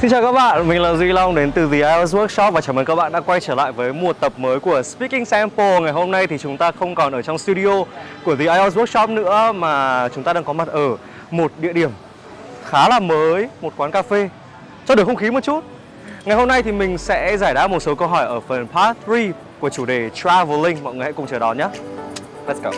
Xin chào các bạn, mình là Duy Long đến từ The IELTS Workshop và chào mừng các bạn đã quay trở lại với một tập mới của Speaking Sample. Ngày hôm nay thì chúng ta không còn ở trong studio của The IELTS Workshop nữa mà chúng ta đang có mặt ở một địa điểm khá là mới, một quán cà phê cho đổi không khí một chút. Ngày hôm nay thì mình sẽ giải đáp một số câu hỏi ở phần Part 3 của chủ đề Traveling. Mọi người hãy cùng chờ đón nhé. Let's go!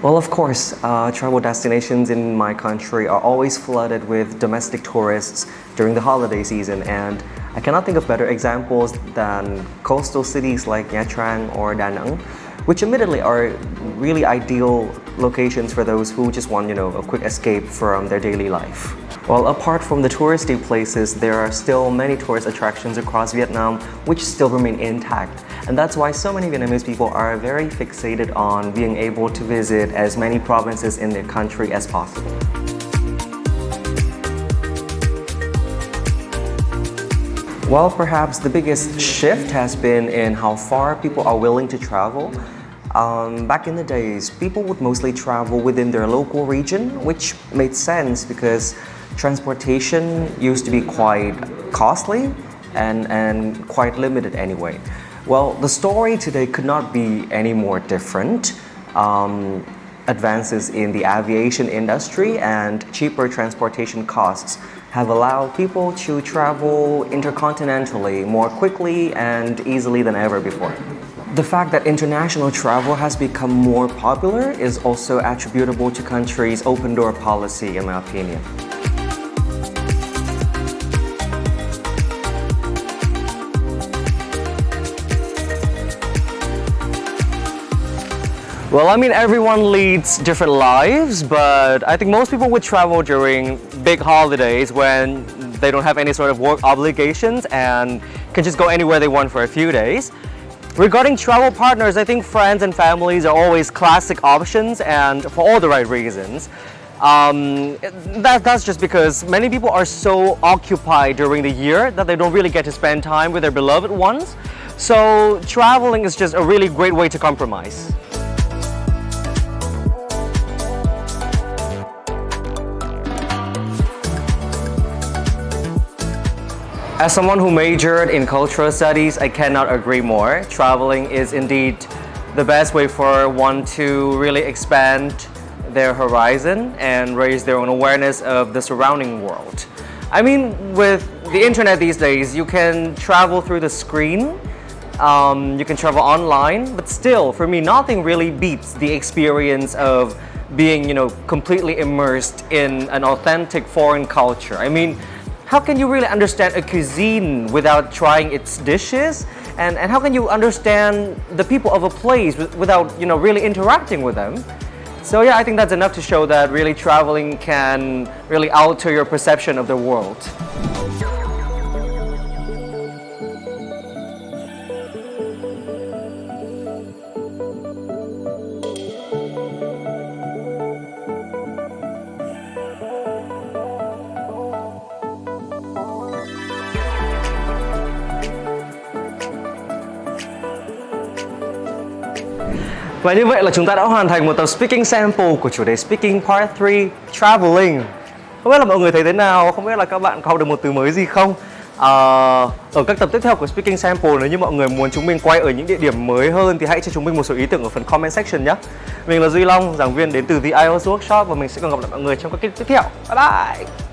Well, of course, travel destinations in my country are always flooded with domestic tourists during the holiday season, and I cannot think of better examples than coastal cities like Nha Trang or Da Nang, which admittedly are really ideal locations for those who just want, a quick escape from their daily life. Well, apart from the touristy places, there are still many tourist attractions across Vietnam which still remain intact. And that's why so many Vietnamese people are very fixated on being able to visit as many provinces in their country as possible. Well, perhaps the biggest shift has been in how far people are willing to travel. Back in the days, people would mostly travel within their local region, which made sense because transportation used to be quite costly and quite limited anyway. Well, the story today could not be any more different. Advances in the aviation industry and cheaper transportation costs have allowed people to travel intercontinentally more quickly and easily than ever before. The fact that international travel has become more popular is also attributable to countries' open door policy, in my opinion. Well, I mean, everyone leads different lives, but I think most people would travel during big holidays when they don't have any sort of work obligations and can just go anywhere they want for a few days. Regarding travel partners, I think friends and families are always classic options, and for all the right reasons. That's just because many people are so occupied during the year that they don't really get to spend time with their beloved ones. So traveling is just a really great way to compromise. As someone who majored in cultural studies, I cannot agree more. Traveling is indeed the best way for one to really expand their horizon and raise their own awareness of the surrounding world. I mean, with the internet these days, you can travel through the screen, you can travel online, but still, for me, nothing really beats the experience of being, completely immersed in an authentic foreign culture. I mean, how can you really understand a cuisine without trying its dishes? And how can you understand the people of a place without, really interacting with them? So yeah, I think that's enough to show that really traveling can really alter your perception of the world. Và như vậy là chúng ta đã hoàn thành một tập Speaking Sample của chủ đề Speaking Part 3 Traveling. Không biết là mọi người thấy thế nào, không biết là các bạn có học được một từ mới gì không? Ở các tập tiếp theo của Speaking Sample, nếu như mọi người muốn chúng mình quay ở những địa điểm mới hơn thì hãy cho chúng mình một số ý tưởng ở phần comment section nhé. Mình là Duy Long, giảng viên đến từ The IELTS Workshop và mình sẽ còn gặp lại mọi người trong các clip tiếp theo. Bye bye!